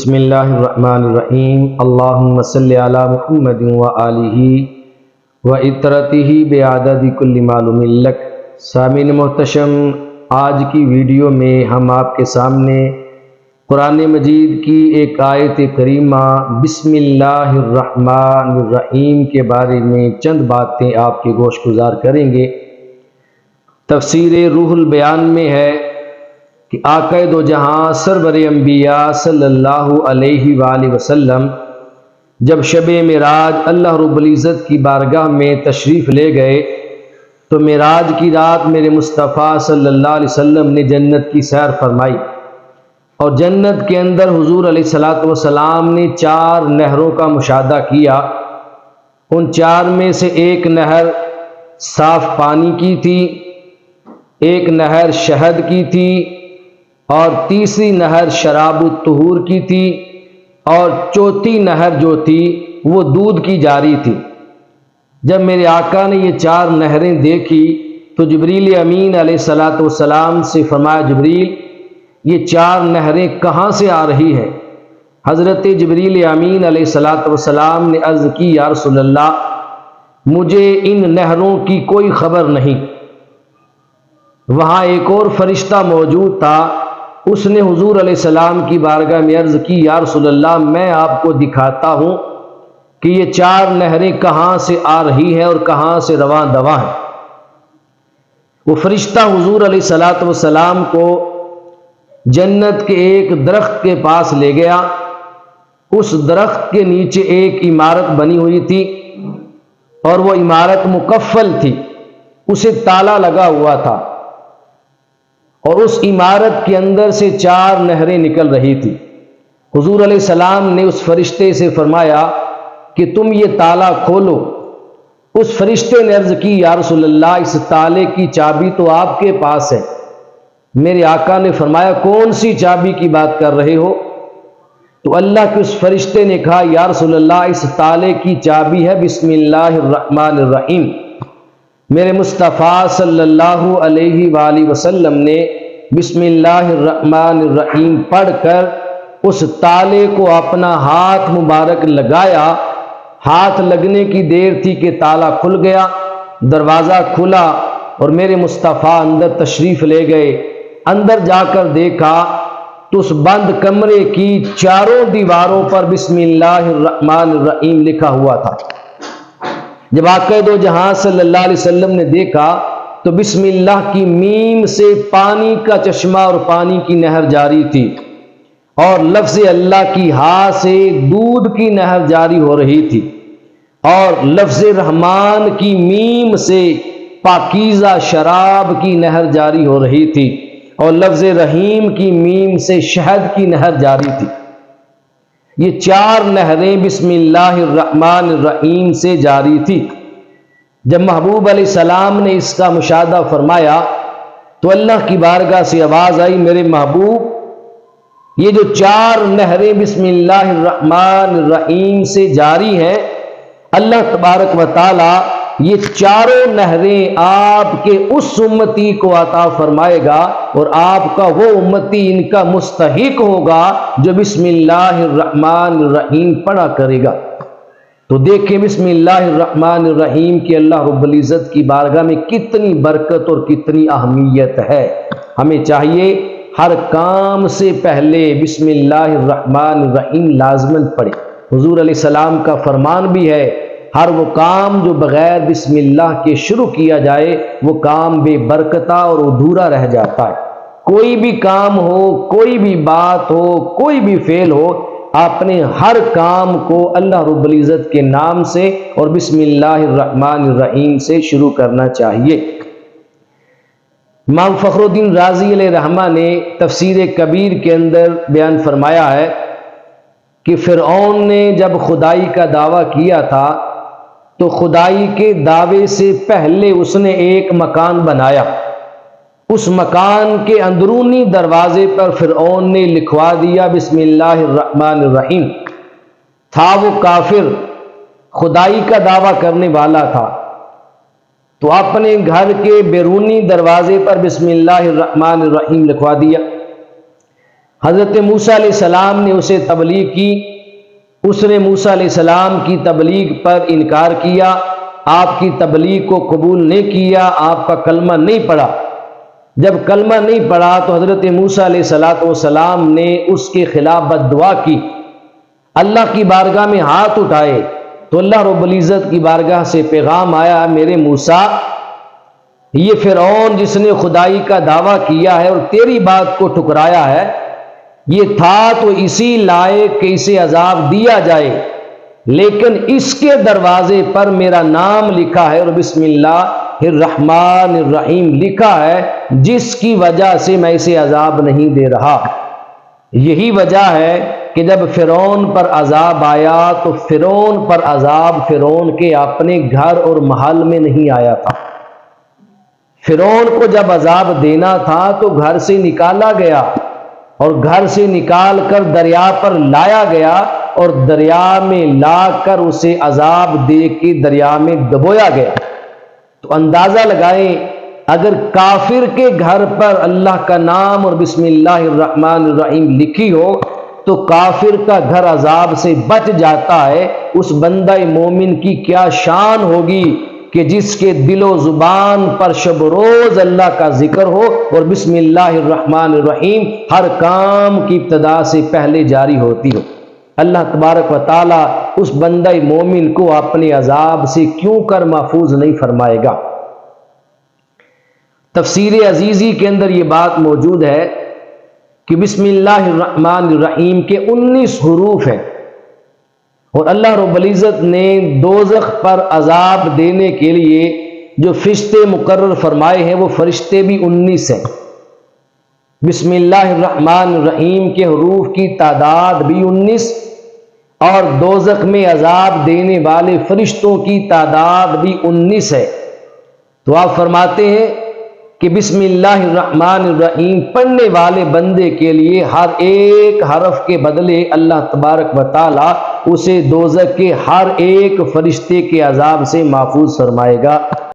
بسم اللہ الرحمن الرحیم اللہم صلی علی محمد وآلہ وعطرتہ بعدد کل معلوم لک۔ سامعین محتشم، آج کی ویڈیو میں ہم آپ کے سامنے قرآن مجید کی ایک آیت کریمہ بسم اللہ الرحمن الرحیم کے بارے میں چند باتیں آپ کے گوش گزار کریں گے۔ تفسیر روح البیان میں ہے کہ آقا دو جہاں سرور انبیاء صلی اللہ علیہ وآلہ وسلم جب شب معراج اللہ رب العزت کی بارگاہ میں تشریف لے گئے تو معراج کی رات میرے مصطفیٰ صلی اللہ علیہ وسلم نے جنت کی سیر فرمائی، اور جنت کے اندر حضور علیہ السلام نے 4 نہروں کا مشاہدہ کیا۔ ان 4 میں سے ایک نہر صاف پانی کی تھی، ایک نہر شہد کی تھی، اور تیسری نہر شراب الطہور کی تھی، اور چوتھی نہر جو تھی وہ دودھ کی جاری تھی۔ جب میرے آقا نے یہ 4 نہریں دیکھی تو جبریل امین علیہ السلام سے فرمایا، جبریل یہ 4 نہریں کہاں سے آ رہی ہیں؟ حضرت جبریل امین علیہ السلام نے عرض کی، یا رسول اللہ مجھے ان نہروں کی کوئی خبر نہیں۔ وہاں ایک اور فرشتہ موجود تھا، اس نے حضور علیہ السلام کی بارگاہ میں عرض کی، یا رسول اللہ میں آپ کو دکھاتا ہوں کہ یہ 4 نہریں کہاں سے آ رہی ہیں اور کہاں سے رواں دواں ہیں۔ وہ فرشتہ حضور علیہ السلام کو جنت کے ایک درخت کے پاس لے گیا۔ اس درخت کے نیچے ایک عمارت بنی ہوئی تھی، اور وہ عمارت مقفل تھی، اسے تالا لگا ہوا تھا، اور اس عمارت کے اندر سے 4 نہریں نکل رہی تھی۔ حضور علیہ السلام نے اس فرشتے سے فرمایا کہ تم یہ تالا کھولو۔ اس فرشتے نے عرض کی، یا رسول اللہ اس تالے کی چابی تو آپ کے پاس ہے۔ میرے آقا نے فرمایا، کون سی چابی کی بات کر رہے ہو؟ تو اللہ کے اس فرشتے نے کہا، یا رسول اللہ اس تالے کی چابی ہے بسم اللہ الرحمن الرحیم۔ میرے مصطفیٰ صلی اللہ علیہ وآلہ وسلم نے بسم اللہ الرحمن الرحیم پڑھ کر اس تالے کو اپنا ہاتھ مبارک لگایا۔ ہاتھ لگنے کی دیر تھی کہ تالا کھل گیا، دروازہ کھلا، اور میرے مصطفیٰ اندر تشریف لے گئے۔ اندر جا کر دیکھا تو اس بند کمرے کی 4 دیواروں پر بسم اللہ الرحمن الرحیم لکھا ہوا تھا۔ جب آقا دو جہاں صلی اللہ علیہ وسلم نے دیکھا تو بسم اللہ کی میم سے پانی کا چشمہ اور پانی کی نہر جاری تھی، اور لفظ اللہ کی ہا سے دودھ کی نہر جاری ہو رہی تھی، اور لفظ رحمان کی میم سے پاکیزہ شراب کی نہر جاری ہو رہی تھی، اور لفظ رحیم کی میم سے شہد کی نہر جاری تھی۔ یہ 4 نہریں بسم اللہ الرحمن الرحیم سے جاری تھی۔ جب محبوب علیہ السلام نے اس کا مشاہدہ فرمایا تو اللہ کی بارگاہ سے آواز آئی، میرے محبوب یہ جو 4 نہریں بسم اللہ الرحمن الرحیم سے جاری ہیں، اللہ تبارک و تعالی یہ 4 نہریں آپ کے اس امتی کو عطا فرمائے گا، اور آپ کا وہ امتی ان کا مستحق ہوگا جو بسم اللہ الرحمن الرحیم پڑھا کرے گا۔ تو دیکھیں بسم اللہ الرحمن الرحیم کی اللہ رب العزت کی بارگاہ میں کتنی برکت اور کتنی اہمیت ہے۔ ہمیں چاہیے ہر کام سے پہلے بسم اللہ الرحمن الرحیم لازماً پڑھیں۔ حضور علیہ السلام کا فرمان بھی ہے، ہر وہ کام جو بغیر بسم اللہ کے شروع کیا جائے وہ کام بے برکتہ اور ادھورا رہ جاتا ہے۔ کوئی بھی کام ہو، کوئی بھی بات ہو، کوئی بھی فعل ہو، آپ نے ہر کام کو اللہ رب العزت کے نام سے اور بسم اللہ الرحمن الرحیم سے شروع کرنا چاہیے۔ امام فخر الدین رازی علیہ رحمہ نے تفسیر کبیر کے اندر بیان فرمایا ہے کہ فرعون نے جب خدائی کا دعویٰ کیا تھا تو خدائی کے دعوے سے پہلے اس نے ایک مکان بنایا۔ اس مکان کے اندرونی دروازے پر فرعون نے لکھوا دیا بسم اللہ الرحمن الرحیم۔ تھا وہ کافر، خدائی کا دعویٰ کرنے والا تھا، تو اپنے گھر کے بیرونی دروازے پر بسم اللہ الرحمن الرحیم لکھوا دیا۔ حضرت موسیٰ علیہ السلام نے اسے تبلیغ کی، اس نے موسیٰ علیہ السلام کی تبلیغ پر انکار کیا، آپ کی تبلیغ کو قبول نہیں کیا، آپ کا کلمہ نہیں پڑھا۔ جب کلمہ نہیں پڑھا تو حضرت موسیٰ علیہ السلام نے اس کے خلاف بد دعا کی، اللہ کی بارگاہ میں ہاتھ اٹھائے تو اللہ رب العزت کی بارگاہ سے پیغام آیا، میرے موسیٰ، یہ فرعون جس نے خدائی کا دعویٰ کیا ہے اور تیری بات کو ٹھکرایا ہے، یہ تھا تو اسی لائق کہ اسے عذاب دیا جائے، لیکن اس کے دروازے پر میرا نام لکھا ہے اور بسم اللہ الرحمن الرحیم لکھا ہے، جس کی وجہ سے میں اسے عذاب نہیں دے رہا۔ یہی وجہ ہے کہ جب فرعون پر عذاب آیا تو فرعون پر عذاب فرعون کے اپنے گھر اور محل میں نہیں آیا تھا۔ فرعون کو جب عذاب دینا تھا تو گھر سے نکالا گیا اور گھر سے نکال کر دریا پر لایا گیا اور دریا میں لا کر اسے عذاب دے کے دریا میں ڈبویا گیا۔ تو اندازہ لگائیں، اگر کافر کے گھر پر اللہ کا نام اور بسم اللہ الرحمن الرحیم لکھی ہو تو کافر کا گھر عذاب سے بچ جاتا ہے، اس بندہ مومن کی کیا شان ہوگی کہ جس کے دل و زبان پر شب روز اللہ کا ذکر ہو اور بسم اللہ الرحمن الرحیم ہر کام کی ابتدا سے پہلے جاری ہوتی ہو۔ اللہ تبارک و تعالی اس بندہ مومن کو اپنے عذاب سے کیوں کر محفوظ نہیں فرمائے گا؟ تفسیر عزیزی کے اندر یہ بات موجود ہے کہ بسم اللہ الرحمن الرحیم کے 19 حروف ہیں، اور اللہ رب العزت نے دوزخ پر عذاب دینے کے لیے جو فرشتے مقرر فرمائے ہیں وہ فرشتے بھی 19 ہیں۔ بسم اللہ الرحمن الرحیم کے حروف کی تعداد بھی 19 اور دوزخ میں عذاب دینے والے فرشتوں کی تعداد بھی 19 ہے۔ تو آپ فرماتے ہیں کہ بسم اللہ الرحمن الرحیم پڑھنے والے بندے کے لیے ہر ایک حرف کے بدلے اللہ تبارک و تعالی اسے دوزخ کے ہر ایک فرشتے کے عذاب سے محفوظ فرمائے گا۔